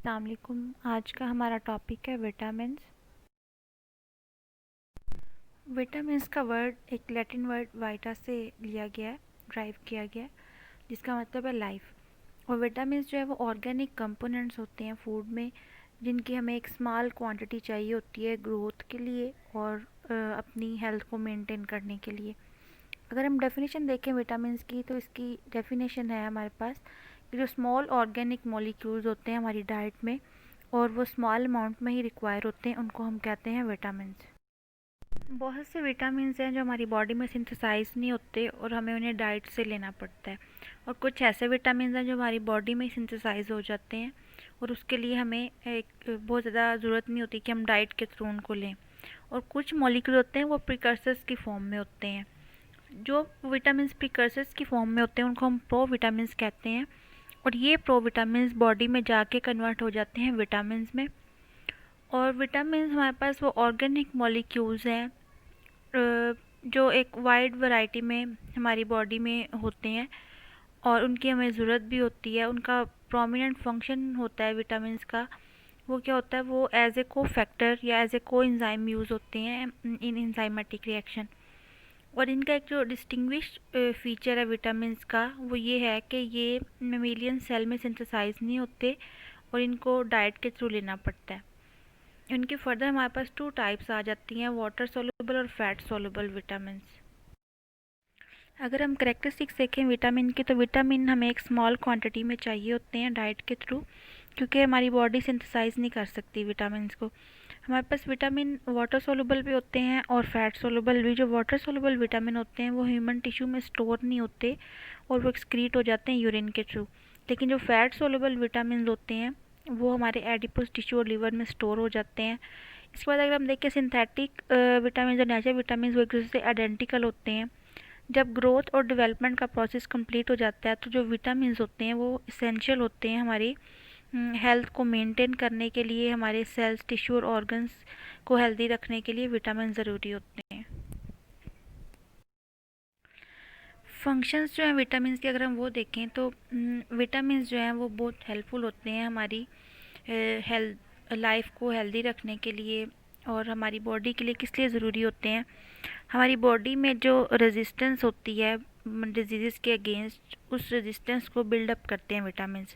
अस्सलाम वालेकुम। आज का हमारा टॉपिक है विटामिन्स। विटामिन्स का वर्ड एक लैटिन वर्ड वाइटा से लिया गया है, ड्राइव किया गया है, जिसका मतलब है लाइफ। और विटामिन्स जो है वो ऑर्गेनिक कंपोनेंट्स होते हैं फूड में, जिनकी हमें एक स्मॉल क्वांटिटी चाहिए होती है ग्रोथ के लिए और अपनी हेल्थ को मेंटेन करने के लिए। अगर हम डेफिनेशन देखें विटामिन्स की, तो इसकी डेफिनेशन है हमारे पास कि जो स्मॉल ऑर्गेनिक मॉलिक्यूल्स होते हैं हमारी डाइट में और वो स्मॉल अमाउंट में ही रिक्वायर होते हैं, उनको हम कहते हैं विटामिन्स। बहुत से विटामिन्स हैं जो हमारी बॉडी में सिंथेसाइज नहीं होते और हमें उन्हें डाइट से लेना पड़ता है, और कुछ ऐसे विटामिन्स हैं जो हमारी बॉडी में सिंथेसाइज हो जाते हैं और उसके लिए हमें एक बहुत ज़्यादा ज़रूरत नहीं होती कि हम डाइट के थ्रू उनको लें। और कुछ मॉलिक्यूल होते हैं वो प्रिकर्सर्स की फॉर्म में होते हैं। जो विटामिन्स प्रिकर्सर्स की फॉर्म में होते हैं उनको हम प्रो विटामिन्स कहते हैं, और ये प्रो विटामिन्स बॉडी में जाके कन्वर्ट हो जाते हैं विटामिन्स में। और विटामिन्स हमारे पास वो ऑर्गेनिक मॉलिक्यूल्स हैं जो एक वाइड वैरायटी में हमारी बॉडी में होते हैं और उनकी हमें ज़रूरत भी होती है। उनका प्रोमिनेंट फंक्शन होता है विटामिन्स का, वो क्या होता है, वो एज ए को फैक्टर या एज ए को एंजाइम यूज़ होते हैं इन एंजाइमेटिक रिएक्शन। और इनका एक जो डिस्टिंग्विश फीचर है विटामिन्स का, वो ये है कि ये मेमेलियन सेल में सिंथेसाइज नहीं होते और इनको डाइट के थ्रू लेना पड़ता है। इनके फर्दर हमारे पास टू टाइप्स आ जाती हैं, वाटर सोल्यूबल और फैट सोल्यूबल विटामिन्स। अगर हम करेक्टरिस्टिक्स देखें विटामिन की, तो विटामिन हमें एक स्मॉल क्वांटिटी में चाहिए होते हैं डाइट के थ्रू, क्योंकि हमारी बॉडी सिंथेसाइज नहीं कर सकती विटामिन्स को। हमारे पास विटामिन वाटर सोल्यूबल भी होते हैं और फैट सोल्यूबल भी। जो वाटर सोल्यूबल विटामिन होते हैं वो ह्यूमन टिश्यू में स्टोर नहीं होते और वो एक्सक्रीट हो जाते हैं यूरिन के थ्रू। लेकिन जो फैट सोल्यूबल विटामिन होते हैं वो हमारे एडिपोज टिश्यू और लीवर में स्टोर हो जाते हैं। इसके बाद अगर हम देखें सिंथेटिक विटामिन और नेचुरल विटामिन, वो एक दूसरे से आइडेंटिकल होते हैं। जब ग्रोथ और डेवलपमेंट का प्रोसेस कंप्लीट हो जाता है तो जो विटामिन होते हैं वो इसेंशियल होते हैं हमारी हेल्थ को मेंटेन करने के लिए। हमारे सेल्स, टिश्यू और ऑर्गन्स को हेल्दी रखने के लिए विटामिन ज़रूरी होते हैं। फंक्शंस जो हैं विटामिन के, अगर हम वो देखें तो विटामिन जो हैं वो बहुत हेल्पफुल होते हैं हमारी हेल्थ लाइफ को हेल्दी रखने के लिए। और हमारी बॉडी के लिए किस लिए ज़रूरी होते हैं, हमारी बॉडी में जो रेजिस्टेंस होती है डिजीज़ के अगेंस्ट, उस रेजिस्टेंस को बिल्डअप करते हैं विटामिन,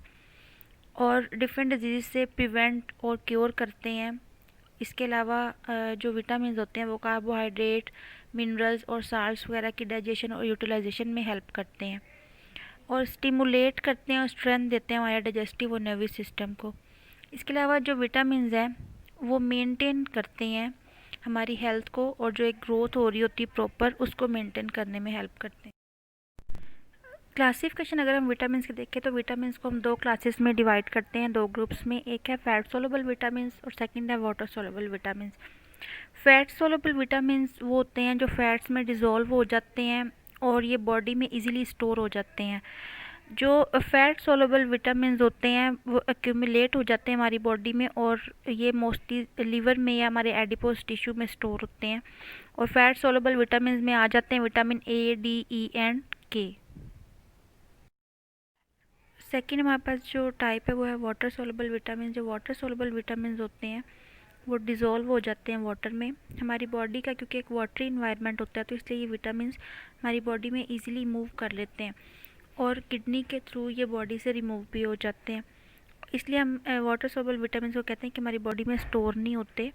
और डिफरेंट डिजीज़ से प्रिवेंट और क्योर करते हैं। इसके अलावा जो विटामिन होते हैं वो कार्बोहाइड्रेट, मिनरल्स और साल्ट्स वगैरह की डाइजेशन और यूटिलाइजेशन में हेल्प करते हैं और स्टिमुलेट करते हैं और स्ट्रेंथ देते हैं हमारे डाइजेस्टिव और नर्वस सिस्टम को। इसके अलावा जो विटामिन हैं वो मेंटेन करते हैं हमारी हेल्थ को, और जो एक ग्रोथ हो रही होती है प्रॉपर, उसको मेंटेन करने में हेल्प करते हैं। क्लासिफिकेशन अगर हम विटामिन की देखें तो विटामिन को हम दो क्लासेस में डिवाइड करते हैं, दो ग्रुप्स में। एक है फैट सोल्यूबल विटामिन और सेकंड है water soluble vitamin. Fat soluble vitamin वो होते हैं जो फैट्स में डिज़ोल्व हो जाते हैं और ये बॉडी में इजीली स्टोर हो जाते हैं। जो फैट सोल्यूबल विटामिन होते हैं वो एक्यूमुलेट हो जाते हैं हमारी बॉडी में, और ये मोस्टली लीवर में या हमारे एडिपोज टिश्यू में स्टोर होते हैं। और फैट सोल्यूबल विटामिन में आ जाते हैं vitamin A, D, E and के। सेकेंड हमारे पास जो टाइप है वो है वाटर सोल्यूबल विटामिन। जो वाटर सोल्यूबल विटामिन होते हैं वो डिज़ोल्व हो जाते हैं वाटर में। हमारी बॉडी का क्योंकि एक वाटरी इन्वायरमेंट होता है तो इसलिए ये विटामिन हमारी बॉडी में इजीली मूव कर लेते हैं और किडनी के थ्रू ये बॉडी से रिमूव भी हो जाते हैं। इसलिए हम वाटर सोल्यूबल विटामिन को कहते हैं कि हमारी बॉडी में स्टोर नहीं होते।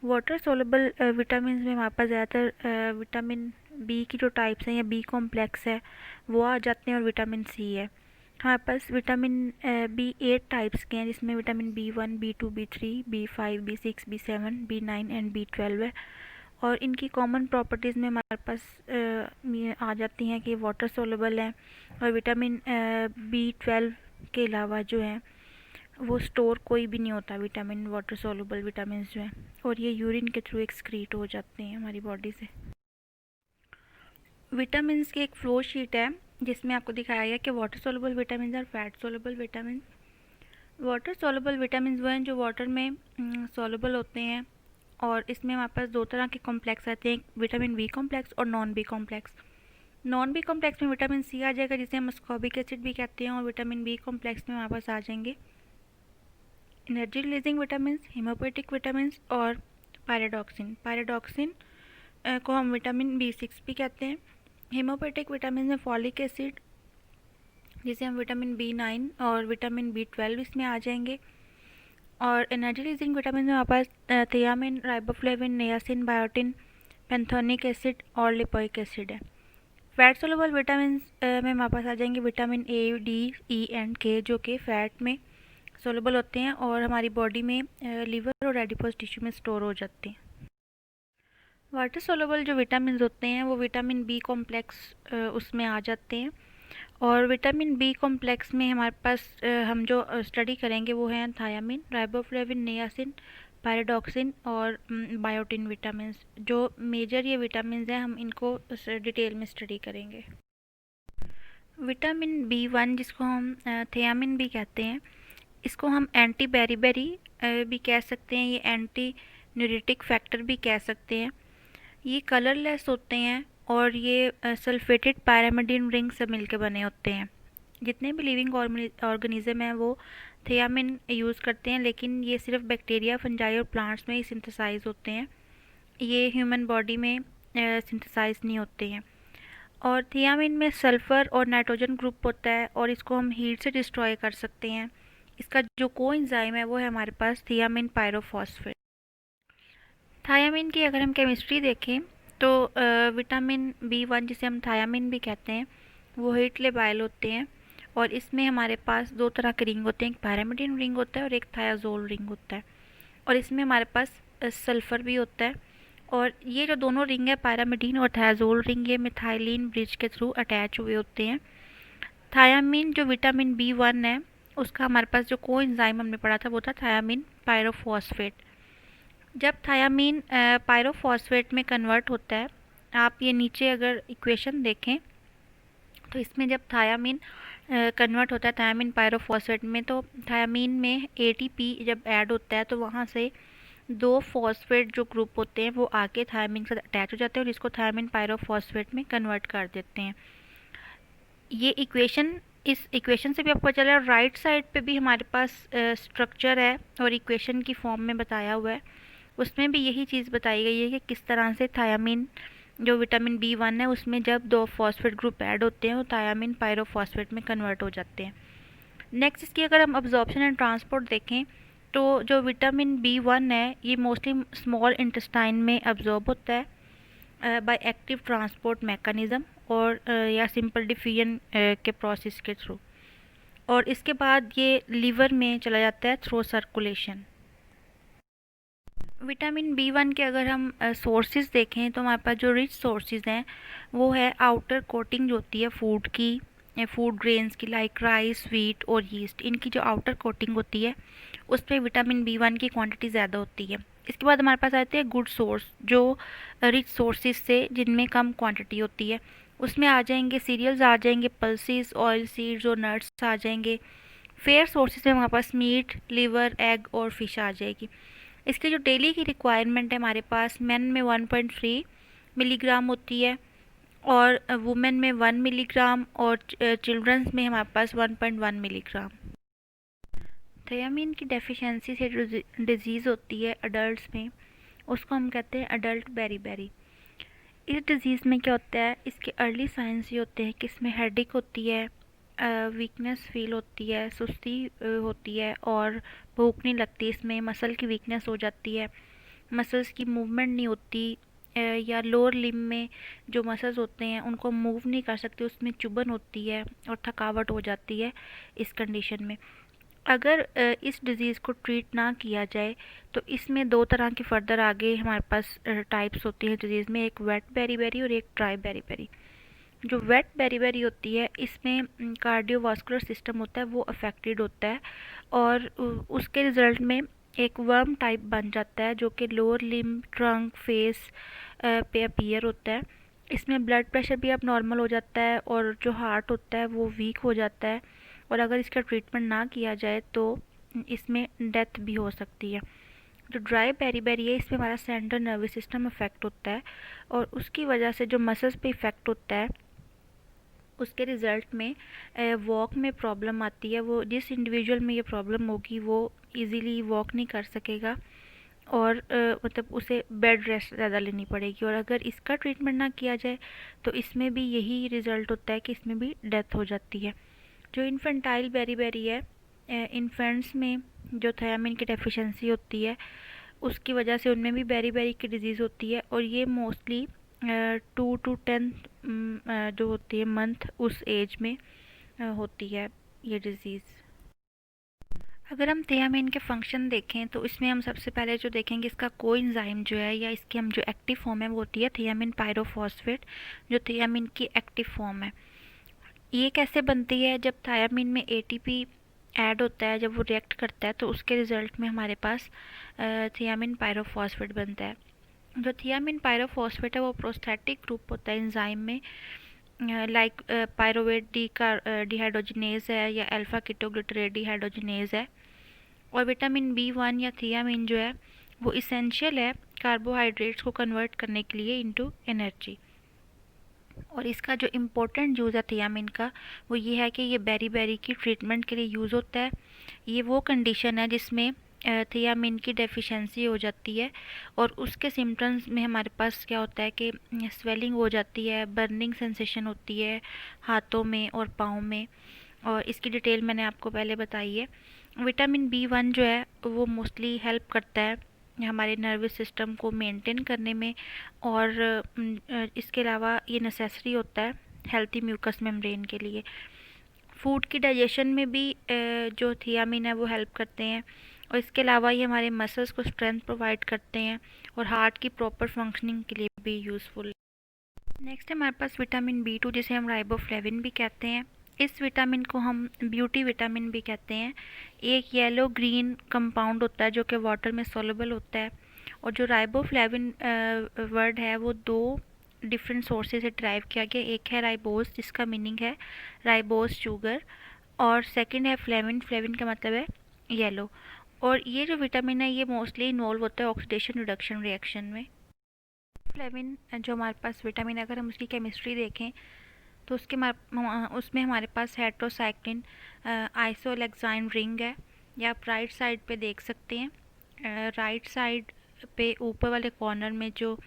वाटर सोल्यूबल विटामिन में हमारे पास ज़्यादातर विटामिन बी की जो टाइप्स हैं या बी कॉम्प्लेक्स है वो आ जाते हैं, और विटामिन सी है। हमारे पास विटामिन बी 8 टाइप्स के हैं, जिसमें vitamin B1, B2, B3, B5, B6, B7, B9 and B12 है। और इनकी कॉमन प्रॉपर्टीज़ में हमारे पास आ जाती हैं कि वाटर सोल्यूबल हैं, और विटामिन B12 के अलावा जो है वो स्टोर कोई भी नहीं होता विटामिन, वाटर सोल्यूबल विटामिन जो हैं, और ये यूरिन के थ्रू एक्सक्रीट हो जाते हैं हमारी बॉडी से। विटामिन की एक फ्लो शीट है जिसमें आपको दिखाया गया कि वाटर सोल्यूबल विटामिन और fat soluble vitamin. Water soluble vitamin वो हैं जो वाटर में सोल्यूबल होते हैं, और इसमें हमारे पास दो तरह के कॉम्प्लेक्स आते हैं, विटामिन बी कॉम्प्लेक्स और non B complex. Non B complex में विटामिन सी आ जाएगा जिसे हम अस्कॉर्बिक एसिड भी कहते हैं, और विटामिन बी कॉम्प्लेक्स में हमारे पास आ जाएंगे energy releasing vitamin, haemopoietic vitamin और पायरोडॉक्सिन। पायरोडॉक्सिन को हम विटामिन B6 भी कहते हैं। हेमोपोएटिक विटामिन में फॉलिक एसिड, जिसे हम विटामिन B9 और विटामिन B12 इसमें आ जाएंगे। और एनर्जी रिलीजिंग विटामिन में हमारे पास thiamine, riboflavin, niacin, biotin, pantothenic acid और लिपोइक एसिड है। फैट सोलुबल विटामिन में हमारे पास आ जाएंगे vitamin A, D, E and K, जो कि फैट में सोलुबल होते हैं और हमारी बॉडी में लीवर और एडिपोज टिश्यू में स्टोर हो जाते हैं। वाटर सोलुबल जो विटामिन होते हैं वो विटामिन बी कॉम्प्लेक्स उसमें आ जाते हैं। और विटामिन बी कॉम्प्लेक्स में हमारे पास हम जो स्टडी करेंगे वो हैं थायामिन, राइबोफ्लेविन, नियासिन, पायरोडॉक्सिन और बायोटिन विटामिन। जो मेजर ये विटामिन हैं हम इनको डिटेल में स्टडी करेंगे। विटामिन B1 जिसको हम थियामिन भी कहते हैं, इसको हम एंटी बेरीबेरी भी कह सकते हैं, ये एंटी न्यूरिटिक फैक्टर भी कह सकते हैं। ये कलरलेस होते हैं और ये सल्फेटेड पैरामिडिन रिंग से मिलकर बने होते हैं। जितने भी लिविंग ऑर्गेनिज्म हैं वो थियामिन यूज़ करते हैं, लेकिन ये सिर्फ बैक्टीरिया, फंजाई और प्लांट्स में ही सिंथेसाइज होते हैं, ये ह्यूमन बॉडी में सिंथेसाइज नहीं होते हैं। और थियामिन में सल्फ़र और नाइट्रोजन ग्रुप होता है और इसको हम हीट से डिस्ट्रॉय कर सकते हैं। इसका जो कोएंजाइम है वो है हमारे पास थियामिन पायरोफॉस्फेट। थायामिन की अगर हम केमिस्ट्री देखें तो विटामिन B1 जिसे हम थायामिन भी कहते हैं वो हीट लेबाइल होते हैं और इसमें हमारे पास दो तरह के रिंग होते हैं, एक पैरामिडिन रिंग होता है और एक थायाजोल रिंग होता है। और इसमें हमारे पास सल्फ़र भी होता है और ये जो दोनों रिंग है पैरामिडिन और थायाजोल रिंग, ये मिथाइलिन ब्रिज के थ्रू अटैच हुए होते हैं। थायामिन जो विटामिन B1 है उसका हमारे पास जो कोएंजाइम हमने पढ़ा था वो था थायामिन पायरोफॉस्फेट। जब थायामीन पायरोफॉस्फेट में कन्वर्ट होता है, आप ये नीचे अगर इक्वेशन देखें तो इसमें जब थायामीन कन्वर्ट होता है थायामीन पायरोफॉस्फेट में, तो थायामीन में ATP जब ऐड होता है तो वहाँ से दो फॉस्फेट जो ग्रुप होते हैं वो आके थायामीन के साथ अटैच हो जाते हैं और इसको थायामीन पायरोफॉस्फेट में कन्वर्ट कर देते हैं। ये इक्वेशन, इस इक्वेशन से भी आपको पता चला राइट साइड पे भी हमारे पास स्ट्रक्चर है और इक्वेशन की फॉर्म में बताया हुआ है, उसमें भी यही चीज़ बताई गई है कि किस तरह से थायामीन जो विटामिन B1 है उसमें जब दो फॉस्फेट ग्रुप ऐड होते हैं वो थायामीन पायरोफॉस्फेट में कन्वर्ट हो जाते हैं। नेक्स्ट इसकी अगर हम अब्जॉर्प्शन एंड ट्रांसपोर्ट देखें तो जो विटामिन B1 है ये मोस्टली स्मॉल इंटेस्टाइन में अब्जॉर्ब होता है बाय एक्टिव ट्रांसपोर्ट मैकेनिज़्म और या सिंपल डिफ्यूजन के प्रोसेस के थ्रू, और इसके बाद ये लीवर में चला जाता है थ्रू सर्कुलेशन। विटामिन B1 के अगर हम सोर्सेज देखें तो हमारे पास जो रिच सोर्सेज हैं वो है आउटर कोटिंग जो होती है फूड की, फूड ग्रेन्स की, लाइक राइस, व्हीट और यीस्ट, इनकी जो आउटर कोटिंग होती है उस पर विटामिन B1 की क्वांटिटी ज़्यादा होती है। इसके बाद हमारे पास आते हैं गुड सोर्स, जो रिच सोर्सेज से जिनमें कम क्वांटिटी होती है, उसमें आ जाएंगे सीरियल्स, आ जाएंगे पल्सेस, ऑयल सीड्स और नट्स आ जाएंगे। फेयर सोर्सेज में हमारे पास मीट, लिवर, एग और फिश आ जाएगी। इसकी जो डेली की रिक्वायरमेंट है हमारे पास मेन में 1.3 मिलीग्राम होती है और वुमेन में 1 मिलीग्राम और चिल्ड्रंस में हमारे पास 1.1 मिलीग्राम। थियामीन की डेफिशिएंसी से जो डिजीज़ होती है अडल्ट में उसको हम कहते हैं अडल्ट बेरीबेरी। इस डिज़ीज़ में क्या होता है, इसके अर्ली साइंस ये होते हैं कि इसमें हेडेक होती है, वीकनेस फील होती है, सुस्ती होती है और भूख नहीं लगती, इसमें मसल की वीकनेस हो जाती है, मसल्स की मूवमेंट नहीं होती, या लोअर लिम्ब में जो मसल्स होते हैं उनको मूव नहीं कर सकते, उसमें चुभन होती है और थकावट हो जाती है। इस कंडीशन में अगर इस डिज़ीज़ को ट्रीट ना किया जाए तो इसमें दो तरह की फर्दर आगे हमारे पास टाइप्स होती हैं डिजीज़ में, एक वेट बेरीबेरी और एक ड्राई बेरीबेरी। जो वेट बेरीबेरी होती है इसमें कार्डियोवास्कुलर सिस्टम होता है वो अफेक्टेड होता है और उसके रिज़ल्ट में एक वर्म टाइप बन जाता है जो कि लोअर लिम्ब, ट्रंक, फेस पे अपीयर होता है। इसमें ब्लड प्रेशर भी अब नॉर्मल हो जाता है और जो हार्ट होता है वो वीक हो जाता है और अगर इसका ट्रीटमेंट ना किया जाए तो इसमें डेथ भी हो सकती है। जो ड्राई बेरीबेरी है इसमें हमारा सेंट्रल नर्वस सिस्टम अफेक्ट होता है और उसकी वजह से जो मसल्स पे इफ़ेक्ट होता है उसके रिज़ल्ट में वॉक में प्रॉब्लम आती है। वो जिस इंडिविजुअल में ये प्रॉब्लम होगी वो इजीली वॉक नहीं कर सकेगा और मतलब उसे बेड रेस्ट ज़्यादा लेनी पड़ेगी। और अगर इसका ट्रीटमेंट ना किया जाए तो इसमें भी यही रिज़ल्ट होता है कि इसमें भी डेथ हो जाती है। जो इन्फेंटाइल बेरीबेरी है, इन्फेंट्स में जो थायमिन की डेफिशिएंसी होती है उसकी वजह से उनमें भी बेरीबेरी की डिज़ीज़ होती है। और ये मोस्टली 2 to 10 जो होती है मंथ उस एज में होती है ये डिज़ीज़। अगर हम थियामिन के फंक्शन देखें तो इसमें हम सबसे पहले जो देखेंगे इसका कोएंजाइम जो है या इसकी हम जो एक्टिव फॉर्म है वो होती है थियामिन पायरोफॉस्फेट, जो थियामिन की एक्टिव फॉर्म है। ये कैसे बनती है? जब थायामिन में एटीपी ऐड होता है, जब वो रिएक्ट करता है तो उसके रिजल्ट में हमारे पास थियामिन पायरोफॉस्फेट बनता है। जो थियामिन पायरोफॉस्फेट है वो प्रोस्थेटिक ग्रुप होता है एंजाइम में, लाइक पायरोवेट डिहाइड्रोजिनेज है या अल्फा कीटोग्लूटरेट डिहाइड्रोजिनेज है। और विटामिन बी 1 या थियामिन जो है वो इसेंशियल है कार्बोहाइड्रेट्स को कन्वर्ट करने के लिए इनटू एनर्जी। और इसका जो इम्पोर्टेंट यूज़ है थियामिन का वो ये है कि ये बेरी की ट्रीटमेंट के लिए यूज़ होता है। ये वो कंडीशन है जिसमें थियामिन की डेफिशिएंसी हो जाती है और उसके सिम्टम्स में हमारे पास क्या होता है कि स्वेलिंग हो जाती है, बर्निंग सेंसेशन होती है हाथों में और पाँव में। और इसकी डिटेल मैंने आपको पहले बताई है। विटामिन बी 1 जो है वो मोस्टली हेल्प करता है हमारे नर्वस सिस्टम को मेंटेन करने में। और इसके अलावा ये नेसेसरी होता है हेल्थी म्यूकस मेम्ब्रेन के लिए। फूड की डाइजेशन में भी जो थियामिन है वो हेल्प करते हैं। और इसके अलावा ये हमारे मसल्स को स्ट्रेंथ प्रोवाइड करते हैं और हार्ट की प्रॉपर फंक्शनिंग के लिए भी यूज़फुल है। नेक्स्ट है हमारे पास विटामिन बी 2 जिसे हम राइबोफ्लेविन भी कहते हैं। इस विटामिन को हम ब्यूटी विटामिन भी कहते हैं। एक येलो ग्रीन कंपाउंड होता है जो कि वाटर में सोलबल होता है। और जो राइबोफ्लेविन वर्ड है वो दो डिफरेंट सोर्सेज से ड्राइव किया गया। एक है राइबोस जिसका मीनिंग है राइबोस शुगर, और सेकंड है फ्लेविन, फ्लेविन का मतलब है येलो। और ये जो विटामिन है ये मोस्टली इन्वॉल्व होता है ऑक्सीडेशन रिडक्शन रिएक्शन में। फ्लेविन जो हमारे पास विटामिन, अगर हम उसकी केमिस्ट्री देखें तो उसमें हमारे पास हेट्रोसाइक्लिन आइसोलेक्साइन रिंग है। या आप राइट साइड पे देख सकते हैं। राइट साइड पे ऊपर वाले कॉर्नर में जो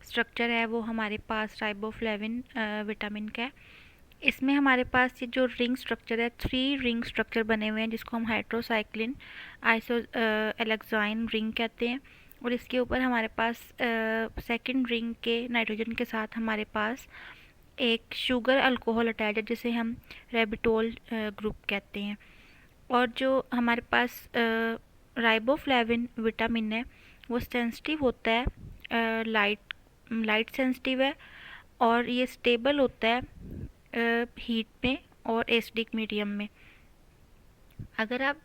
स्ट्रक्चर है वो हमारे पास राइबोफ्लेविन विटामिन का है। इसमें हमारे पास ये जो रिंग स्ट्रक्चर है 3 रिंग स्ट्रक्चर बने हुए हैं जिसको हम हाइड्रोसाइक्लिन आइसो एलेक्साइन रिंग कहते हैं। और इसके ऊपर हमारे पास सेकंड रिंग के नाइट्रोजन के साथ हमारे पास एक शुगर अल्कोहल अटैच है जिसे हम रेबिटोल ग्रुप कहते हैं। और जो हमारे पास राइबोफ्लेविन विटामिन है वो सेंसिटिव होता है, लाइट सेंसिटिव है और ये स्टेबल होता है हीट में और एसिडिक मीडियम में। अगर आप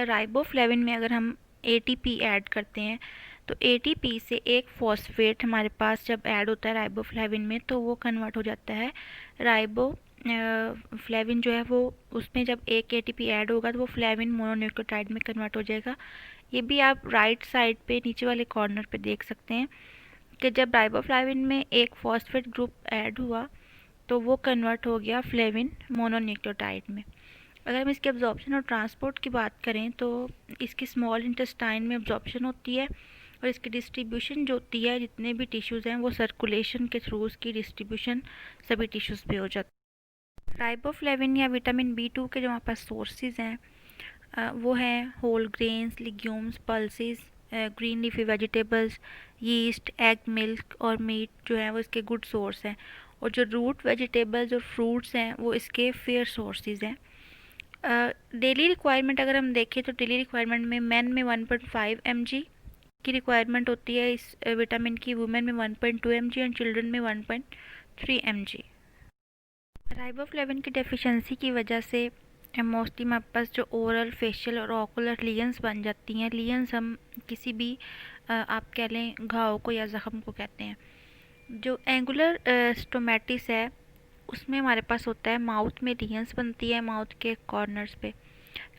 राइबोफ्लेविन में अगर हम एटीपी ऐड करते हैं तो एटीपी से एक फॉस्फेट हमारे पास जब ऐड होता है राइबोफ्लेविन में तो वो कन्वर्ट हो जाता है राइबो फ्लेविन जो है वो, उसमें जब एक एटीपी ऐड होगा तो वो फ्लेविन मोनोन्यूक्लियोटाइड में कन्वर्ट हो जाएगा। ये भी आप राइट साइड पे नीचे वाले कॉर्नर पे देख सकते हैं कि जब राइबोफ्लेविन में एक फॉस्फेट ग्रुप ऐड हुआ तो वो कन्वर्ट हो गया फ्लेविन मोनोन्यूक्लियोटाइड में। अगर हम इसके अब्जॉर्प्शन और ट्रांसपोर्ट की बात करें तो इसकी स्मॉल इंटेस्टाइन में अब्जॉर्प्शन होती है और इसकी डिस्ट्रीब्यूशन जो होती है जितने भी टिश्यूज़ हैं वो सर्कुलेशन के थ्रू उसकी डिस्ट्रीब्यूशन सभी टिश्यूज़ पे हो जाती है। राइबोफ्लेविन या विटामिन बी 2 के जो हमारे पास सोर्सेज हैं वो हैं whole grains, legumes, pulses, green leafy vegetables, yeast, egg, milk और मीट जो है वो इसके गुड सोर्स हैं। और जो रूट वेजिटेबल्स और फ्रूट्स हैं वो इसके फेयर सोर्सेज हैं। डेली रिक्वायरमेंट अगर हम देखें तो डेली रिक्वायरमेंट में मेन में 1.5 mg की रिक्वायरमेंट होती है इस विटामिन की, वुमेन में 1.2 mg और चिल्ड्रन में 1.3 mg। राइबोफ्लेविन की डेफिशिएंसी की वजह से मोस्टली हमारे पास जो ओरल, फेशियल और ऑकुलर लीजन्स बन जाती हैं। लीजन्स हम किसी भी आप कह लें घाव को या ज़ख़म को कहते हैं। जो एंगुलर स्टोमेटिस है उसमें हमारे पास होता है माउथ में लीजन्स बनती है माउथ के कॉर्नर्स पे।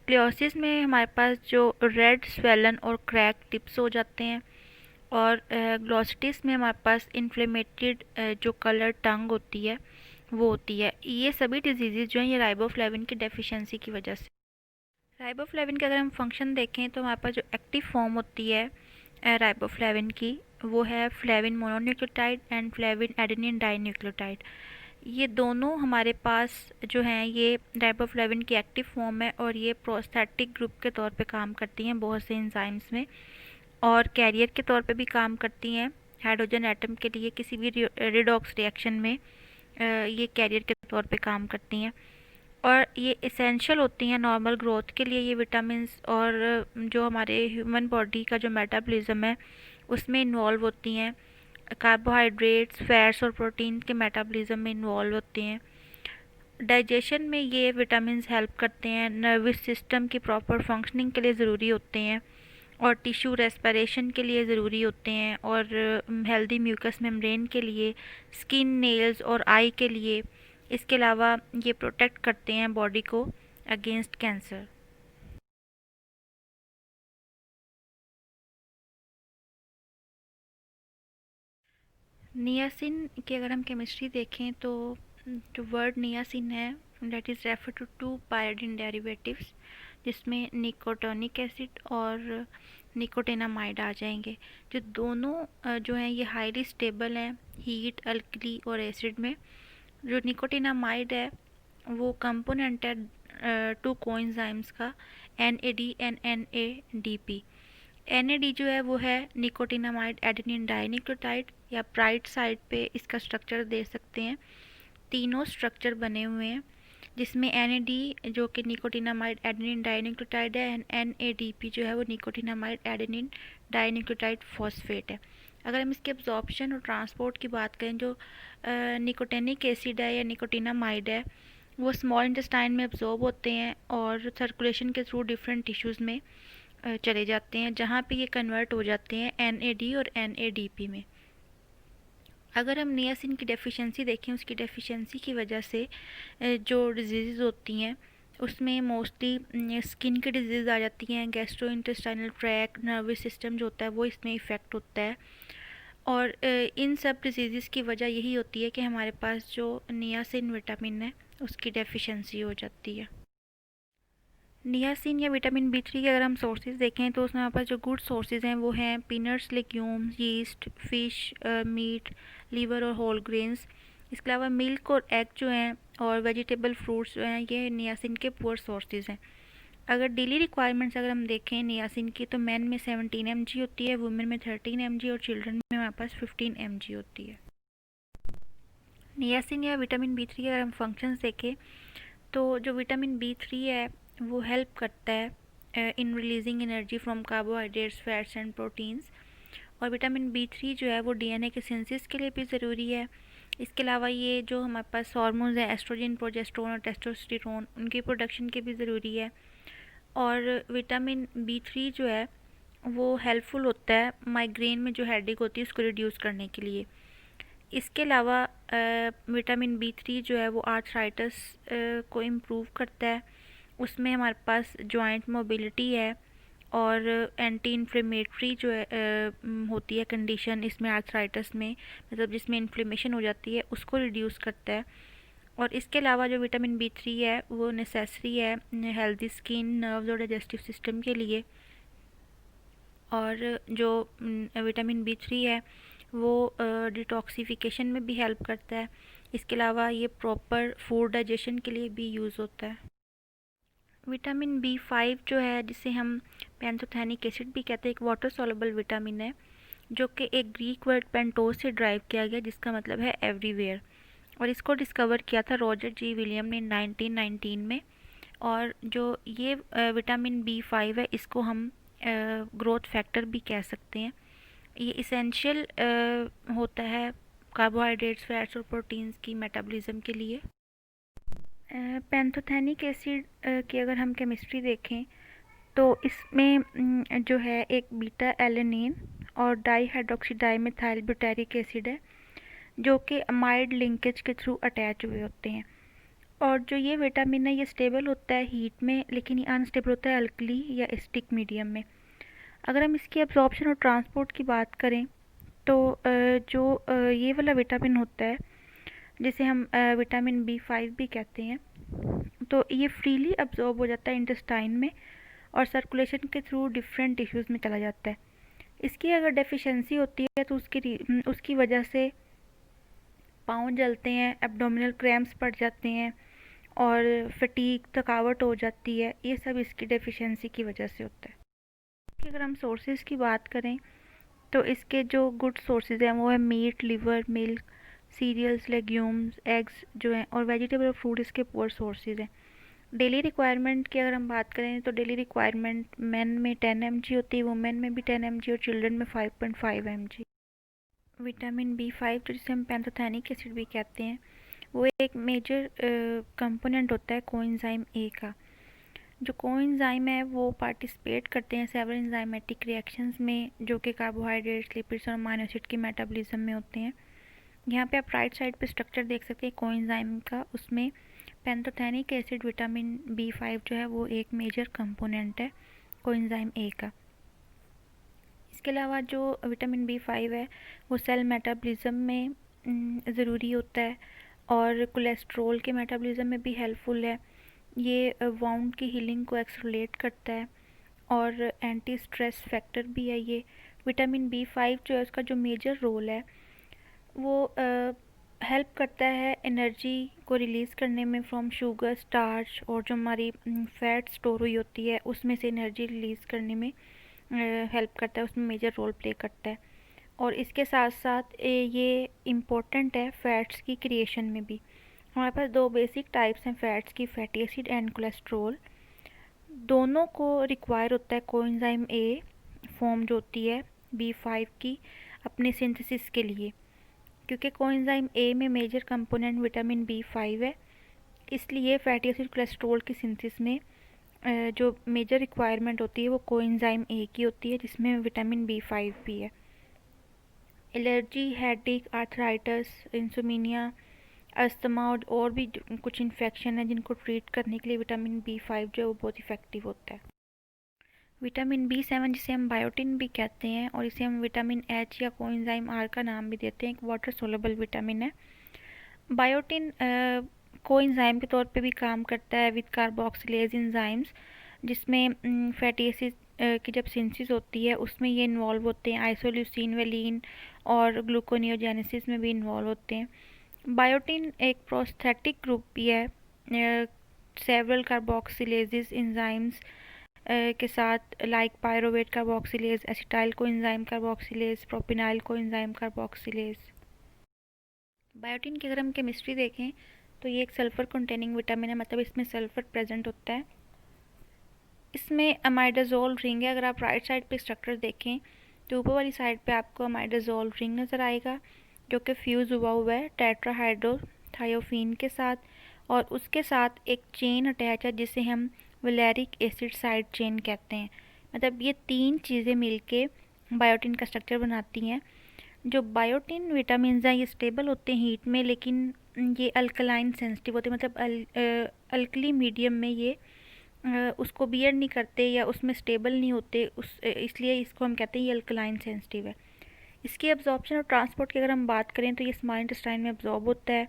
क्लियोसिस में हमारे पास जो रेड स्वेलन और क्रैक टिप्स हो जाते हैं। और ग्लोसिटिस में हमारे पास इन्फ्लेमेटेड जो कलर टंग होती है वो होती है। ये सभी डिजीज़ जो हैं ये राइबोफ्लेविन की डेफिशिएंसी की वजह से। राइबोफ्लेविन के अगर हम फंक्शन देखें तो हमारे पास जो एक्टिव फॉर्म होती है राइबोफ्लेविन की, वो है flavin mononucleotide and flavin adenine dinucleotide. ये दोनों हमारे पास जो हैं ये राइबोफ्लेविन की एक्टिव फॉर्म है, और ये प्रोस्थेटिक ग्रुप के तौर पे काम करती हैं बहुत से एंजाइम्स में, और कैरियर के तौर पे भी काम करती हैं हाइड्रोजन एटम के लिए किसी भी रिडॉक्स रिएक्शन में। ये कैरियर के तौर पे काम करती हैं, और ये इसेंशियल होती हैं नॉर्मल ग्रोथ के लिए ये विटामिन्स, और जो हमारे ह्यूमन बॉडी का जो मेटाबॉलिज्म है उसमें इन्वॉल्व होती हैं। कार्बोहाइड्रेट्स, फैट्स और प्रोटीन के मेटाबॉलिज्म में इन्वॉल्व होते हैं। डाइजेशन में ये विटामिन्स हेल्प करते हैं। नर्वस सिस्टम की प्रॉपर फंक्शनिंग के लिए ज़रूरी होते हैं, और टिश्यू रेस्पिरेशन के लिए ज़रूरी होते हैं, और हेल्दी म्यूकस मेम्ब्रेन के लिए, स्किन, नेल्स और आई के लिए। इसके अलावा ये प्रोटेक्ट करते हैं बॉडी को अगेंस्ट कैंसर। नियासिन की अगर हम केमिस्ट्री देखें तो जो वर्ड नियासिन है that is refer to to pyridine derivatives, जिसमें निकोटोनिक एसिड और निकोटिनामाइड आ जाएंगे, जो दोनों जो हैं ये हाईली स्टेबल हैं हीट, अल्कली और एसिड में। जो निकोटिनामाइड है वो कंपोनेंट है टू कोएंजाइम्स का, NAD एंड NADP। NAD जो है वो है निकोटिनामाइड एडेनिन डाइन्यूक्लियोटाइड, या ब्राइट साइड पे इसका स्ट्रक्चर दे सकते हैं। तीनों स्ट्रक्चर बने हुए हैं, जिसमें NAD जो कि निकोटिनामाइड एडेनिन डाइन्यूक्लियोटाइड है, एंड NADP जो है वो निकोटिनामाइड एडेनिन डाइन्यूक्लियोटाइड फॉस्फेट है। अगर हम इसके एब्जॉर्प्शन और ट्रांसपोर्ट की बात करें, जो निकोटेनिक एसिड है या निकोटिनामाइड है वो स्मॉल इंटेस्टाइन में एब्जॉर्ब होते हैं और सर्कुलेशन के थ्रू डिफरेंट टिश्यूज़ में चले जाते हैं, जहाँ पे ये कन्वर्ट हो जाते हैं NAD और NADP में। अगर हम नियासिन की डेफिशिएंसी देखें, उसकी डेफिशिएंसी की वजह से जो डिजीज़ होती हैं उसमें मोस्टली स्किन की डिजीज़ आ जाती हैं, gastro intestinal tract, nervous system जो होता है वो इसमें इफ़ेक्ट होता है। और इन सब डिजीज़ की वजह यही होती है कि हमारे पास जो नियासिन विटामिन है उसकी डेफिशिएंसी हो जाती है। नियासिन या विटामिन B3 के अगर हम सोर्सेज देखें तो उसमें हमारे पास जो गुड सोर्सेज हैं वो हैं peanuts, legumes, yeast, fish, meat, liver और होल ग्रेन्स। इसके अलावा मिल्क और एग जो हैं और वेजिटेबल फ्रूट्स जो हैं ये नियासिन के पुअर सोर्सेज हैं। अगर डेली रिक्वायरमेंट्स अगर हम देखें नियासिन की, तो मैन में 17 mg होती है, वुमेन में 13 mg और चिल्ड्रन में हमारे पास 15 mg होती है। नियासिन या विटामिन B3 के अगर हम फंक्शंस देखें तो जो विटामिन B3 है वो हेल्प करता है इन releasing energy from carbohydrates, fats and proteins. और विटामिन B3 जो है वो DNA के सिंथेसिस के लिए भी ज़रूरी है। इसके अलावा ये जो हमारे पास हार्मोन्स हैं एस्ट्रोजन, प्रोजेस्टेरोन और टेस्टोस्टेरोन, उनकी प्रोडक्शन के भी ज़रूरी है। और विटामिन B3 जो है वो हेल्पफुल होता है माइग्रेन में जो हेडेक होती है उसको रिड्यूस करने के लिए। इसके अलावा विटामिन B3 जो है वो आर्थराइटिस को इम्प्रूव करता है, उसमें हमारे पास जॉइंट मोबिलिटी है, और एंटी इन्फ्लेमेटरी जो है होती है कंडीशन इसमें आर्थराइटिस में, मतलब जिसमें इन्फ्लेमेशन हो जाती है उसको रिड्यूस करता है। और इसके अलावा जो विटामिन B3 है वो नेसेसरी है हेल्दी स्किन, नर्व्स और डाइजेस्टिव सिस्टम के लिए। और जो विटामिन B3 है वो डिटॉक्सिफिकेशन में भी हेल्प करता है। इसके अलावा ये प्रॉपर फूड डाइजेशन के लिए भी यूज़ होता है। विटामिन B5 जो है जिसे हम पैंथोथेनिक एसिड भी कहते हैं, एक वाटर सॉल्युबल विटामिन है, जो कि एक ग्रीक वर्ड पेंटोस से ड्राइव किया गया जिसका मतलब है एवरीवेयर। और इसको डिस्कवर किया था रॉजर जी विलियम ने 1919 में। और जो ये विटामिन B5 है इसको हम ग्रोथ फैक्टर भी कह सकते हैं। ये इसेंशियल होता है कार्बोहाइड्रेट्स, फैट्स और प्रोटीन्स की मेटाबॉलिज्म के लिए। पैंथोथेनिक एसिड की अगर हम केमिस्ट्री देखें तो इसमें जो है एक बीटा एलेनिन और di hydroxy dimethyl butyric acid है, जो कि अमाइड लिंकेज के थ्रू अटैच हुए होते हैं। और जो ये विटामिन है ये स्टेबल होता है हीट में, लेकिन ये अनस्टेबल होता है अल्कली या एसिडिक मीडियम में। अगर हम इसकी एब्जॉर्प्शन और ट्रांसपोर्ट की बात करें तो जो ये वाला विटामिन होता है जिसे हम विटामिन B5 भी कहते हैं। तो ये फ्रीली अब्जॉर्ब हो जाता है इंटेस्टाइन में और सर्कुलेशन के थ्रू डिफरेंट टिश्यूज़ में चला जाता है। इसकी अगर डेफिशिएंसी होती है तो उसकी वजह से पाँव जलते हैं, एब्डोमिनल क्रैम्प्स पड़ जाते हैं और फटीग, थकावट हो जाती है। ये सब इसकी डेफिशिएंसी की वजह से होता है। कि अगर हम सोर्सेज की बात करें तो इसके जो गुड सोर्सेज हैं वो है meat, liver, milk, cereals, legumes, eggs जो हैं, और वेजिटेबल और फ्रूट इसके पुअर सोर्सेज हैं। डेली रिक्वायरमेंट की अगर हम बात करें तो डेली रिक्वायरमेंट मेन में 10 mg होती है, वुमेन में भी 10 mg और चिल्ड्रन में 5.5 mg। विटामिन B5 तो जिसे हम पैंथोथेनिक एसिड भी कहते हैं, वो एक मेजर कंपोनेंट होता है कोएंजाइम ए का। जो कोएंजाइम है वो पार्टिसिपेट करते हैं सेवरल एंजाइमेटिक रिएक्शंस में, जो कि कार्बोहाइड्रेट्स, लिपिड्स और अमीनो एसिड की मेटाबॉलिज्म में होते हैं। यहाँ पे आप राइट साइड पे स्ट्रक्चर देख सकते हैं कोएंजाइम का, उसमें पैंथोथेनिक एसिड विटामिन B5 जो है वो एक मेजर कंपोनेंट है कोएंजाइम ए का। इसके अलावा जो विटामिन B5 है वो सेल मेटाबॉलिज्म में ज़रूरी होता है और कोलेस्ट्रॉल के मेटाबॉलिज्म में भी हेल्पफुल है। ये वाउंड की हीलिंग को एक्सलेट करता है और एंटी स्ट्रेस फैक्टर भी है। ये विटामिन B5 जो है उसका जो मेजर रोल है वो हेल्प करता है एनर्जी को रिलीज़ करने में फ्रॉम शुगर, स्टार्च, और जो हमारी फैट स्टोर हुई होती है उसमें से एनर्जी रिलीज़ करने में हेल्प करता है, उसमें मेजर रोल प्ले करता है। और इसके साथ साथ ये इम्पोर्टेंट है फैट्स की क्रिएशन में भी। हमारे पास दो बेसिक टाइप्स हैं फैट्स की, फैटी एसिड एंड कोलेस्ट्रॉल। दोनों को रिक्वायर होता है कोएंजाइम ए फॉर्म जो होती है B5 की अपने सिंथेसिस के लिए, क्योंकि कोएंजाइम ए में मेजर कंपोनेंट विटामिन B5 है। इसलिए फैटी एसिड कोलेस्ट्रॉल की सिंथेसिस में जो मेजर रिक्वायरमेंट होती है वो कोएंजाइम ए की होती है, जिसमें विटामिन B5 भी है। Allergy, headache, arthritis, insomnia, asthma और भी कुछ इन्फेक्शन है जिनको ट्रीट करने के लिए विटामिन B5 जो है वो बहुत इफ़ेक्टिव होता है। विटामिन B7 जिसे हम बायोटिन भी कहते हैं और इसे हम विटामिन H या कोएंजाइम आर का नाम भी देते हैं, एक वाटर सोलेबल विटामिन है। बायोटिन कोएंजाइम के तौर पे भी काम करता है विद कार्बोक्सिलेज एंजाइम्स, जिसमें फैटी एसिड की जब सिंथेसिस होती है उसमें ये इन्वॉल्व होते हैं। आइसोल्यूसिन, वेलिन और ग्लूकोनियोजेनेसिस में भी इन्वॉल्व होते हैं। बायोटिन एक प्रोस्थेटिक ग्रुप भी है सेवरल कार्बोक्सिलेजेस एंजाइम्स के साथ, like pyruvate carboxylase, acetyl coenzyme carboxylase, propynyl coenzyme carboxylase. Biotin की अगर हम केमिस्ट्री देखें तो ये एक सल्फ़र कंटेनिंग विटामिन है, मतलब इसमें सल्फ़र प्रेजेंट होता है। इसमें अमाइडाजोल रिंग है। अगर आप राइट साइड पे स्ट्रक्चर देखें तो ऊपर वाली साइड पे आपको अमाइडाजोल रिंग नज़र आएगा जो कि फ्यूज़ हुआ है टेट्राहाइड्रोथायोफीन के साथ, और उसके साथ एक चेन अटैच है जिसे हम वैलेरिक एसिड साइड चेन कहते हैं। मतलब ये तीन चीज़ें मिलके बायोटिन का स्ट्रक्चर बनाती हैं। जो बायोटिन विटामिन हैं ये स्टेबल होते हैं हीट में, लेकिन ये अल्कलाइन सेंसिटिव होते हैं, मतलब अल्कली मीडियम में ये उसको बियर नहीं करते या उसमें स्टेबल नहीं होते, इसलिए इसको हम कहते हैं ये अल्कलाइन सेंसिटिव है। इसकी एब्जॉर्प्शन और ट्रांसपोर्ट की अगर हम बात करें तो ये स्मॉल इंटेस्टाइन में एब्जॉर्ब होता है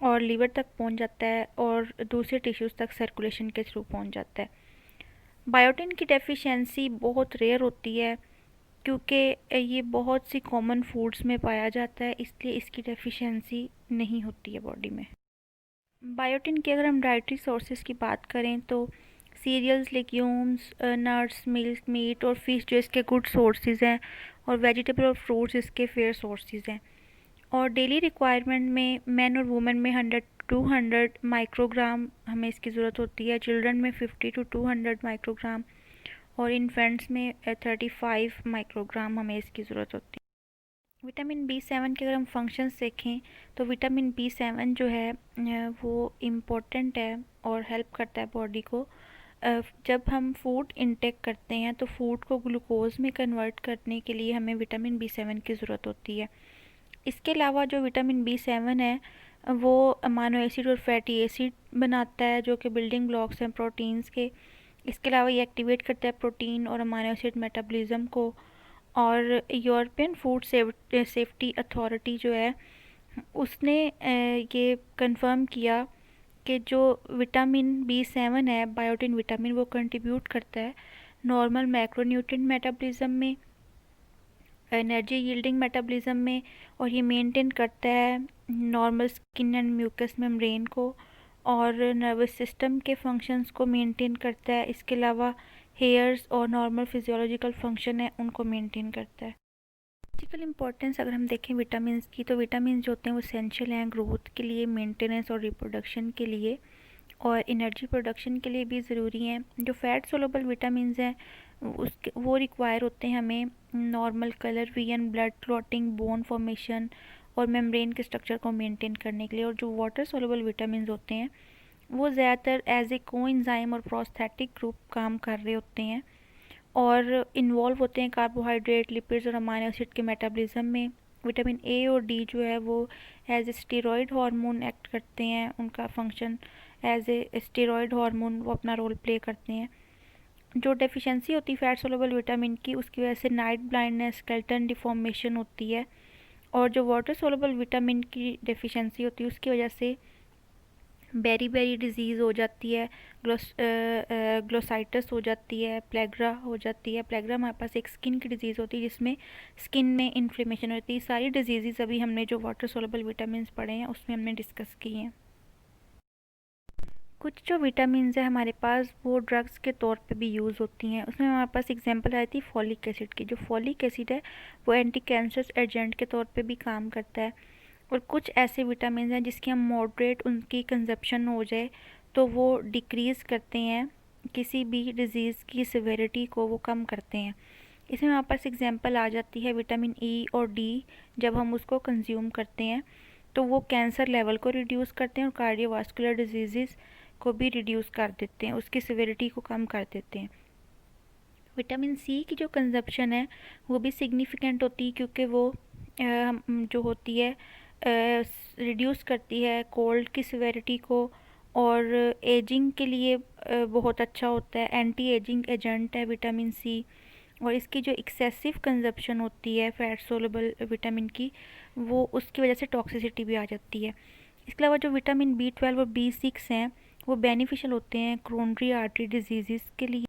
और लीवर तक पहुंच जाता है और दूसरे टिश्यूज़ तक सर्कुलेशन के थ्रू पहुंच जाता है। बायोटिन की डेफिशिएंसी बहुत रेयर होती है क्योंकि ये बहुत सी कॉमन फूड्स में पाया जाता है, इसलिए इसकी डेफिशिएंसी नहीं होती है बॉडी में। बायोटिन के अगर हम डाइटरी सोर्सेज की बात करें तो cereals, legumes, nuts, milk, meat और फिश जो इसके गुड सोर्सेज हैं, और वेजिटेबल और फ्रूट्स इसके फेयर सोर्सेज हैं। और डेली रिक्वायरमेंट में मैन और वुमेन में 100 to 200 माइक्रोग्राम हमें इसकी ज़रूरत होती है, चिल्ड्रन में 50 to 200 माइक्रोग्राम और इन्फेंट्स में 35 माइक्रोग्राम हमें इसकी ज़रूरत होती है। विटामिन B7 के अगर हम फंक्शंस देखें तो विटामिन B7 जो है वो इम्पोर्टेंट है और हेल्प करता है बॉडी को। जब हम फूड इंटेक करते हैं तो फूड को ग्लूकोज में कन्वर्ट करने के लिए हमें विटामिन B7 की ज़रूरत होती है। इसके अलावा जो विटामिन B7 है वो अमीनो एसिड और फैटी एसिड बनाता है जो कि बिल्डिंग ब्लॉक्स हैं प्रोटीन्स के। इसके अलावा ये एक्टिवेट करता है प्रोटीन और अमीनो एसिड मेटाबॉलिज्म को। और यूरोपियन फूड सेफ्टी अथॉरिटी जो है उसने ये कंफर्म किया कि जो विटामिन B7 है, बायोटिन विटामिन, वो कंट्रीब्यूट करता है नॉर्मल मैक्रोन्यूट्रिएंट मेटाबॉलिज्म में, एनर्जी यील्डिंग मेटाबॉलिज्म में, और ये मेंटेन करता है normal skin and mucus membrane को, और नर्वस सिस्टम के फंक्शंस को मेंटेन करता है। इसके अलावा हेयर्स और नॉर्मल फिजियोलॉजिकल फंक्शन है उनको मेंटेन करता है। फिजिकल इंपॉर्टेंस अगर हम देखें विटामिन की, तो विटामिन जो होते हैं वो एसेंशियल हैं ग्रोथ के लिए, मेंटेनेंस और रिप्रोडक्शन के लिए, और एनर्जी प्रोडक्शन के लिए भी ज़रूरी हैं। जो फैट सोलुबल विटामिन हैं उसके वो रिक्वायर होते हैं हमें normal colour vision, blood clotting, bone formation और मेम्ब्रेन के स्ट्रक्चर को मेंटेन करने के लिए। और जो वाटर सोलुबल विटामिन होते हैं वो ज़्यादातर एज ए कोएंजाइम और प्रोस्थेटिक ग्रुप काम कर रहे होते हैं और इन्वॉल्व होते हैं कार्बोहाइड्रेट, लिपिड्स और अमाइनो एसिड के मेटाबॉलिज्म में। विटामिन ए और डी जो है वो as a steroid hormone act करते हैं, उनका function as a steroid hormone वो अपना रोल प्ले करते हैं। जो डेफिशिएंसी होती है फैट सोलुबल विटामिन की, उसकी वजह से नाइट ब्लाइंडनेस, स्केल्टन डिफॉर्मेशन होती है। और जो वाटर सोलुबल विटामिन की डेफिशिएंसी होती है उसकी वजह से बेरी बेरी डिजीज़ हो जाती है, ग्लोसाइटस हो जाती है, प्लेग्रा हो जाती है। प्लेग्रा हमारे पास एक स्किन की डिजीज़ होती है जिसमें स्किन में इन्फ्लेमेशन होती है। सारी डिजीज़ अभी हमने जो वाटर सोलुबल विटामिन पढ़े हैं उसमें हमने डिस्कस की हैं। कुछ जो विटामिन है हमारे पास वो ड्रग्स के तौर पे भी यूज़ होती हैं। उसमें हमारे पास एग्जांपल आई थी फॉलिक एसिड की। जो फॉलिक एसिड है वो एंटी कैंसरस एजेंट के तौर पे भी काम करता है। और कुछ ऐसे विटामिन हैं जिसकी हम मॉडरेट उनकी कंजप्शन हो जाए तो वो डिक्रीज़ करते हैं, किसी भी डिज़ीज़ की सिवियरिटी को वो कम करते हैं। इसमें हमारे पास एग्जांपल आ जाती है विटामिन ई और डी। जब हम उसको कंज्यूम करते हैं तो वो कैंसर लेवल को रिड्यूस करते हैं और कार्डियोवास्कुलर डिजीज़ को भी रिड्यूस कर देते हैं, उसकी सिवियरिटी को कम कर देते हैं। विटामिन सी की जो कंजप्शन है वो भी सिग्निफिकेंट होती है क्योंकि वो जो होती है रिड्यूस करती है कोल्ड की सिवियरिटी को, और एजिंग के लिए बहुत अच्छा होता है, एंटी एजिंग एजेंट है विटामिन सी। और इसकी जो एक्सेसिव कंजप्शन होती है फैट सोलुबल विटामिन की, वो उसकी वजह से टॉक्सिसिटी भी आ जाती है। इसके अलावा जो विटामिन B12 और B6 हैं वो बेनिफिशियल होते हैं क्रोनरी आर्टरी डिजीज़ के लिए।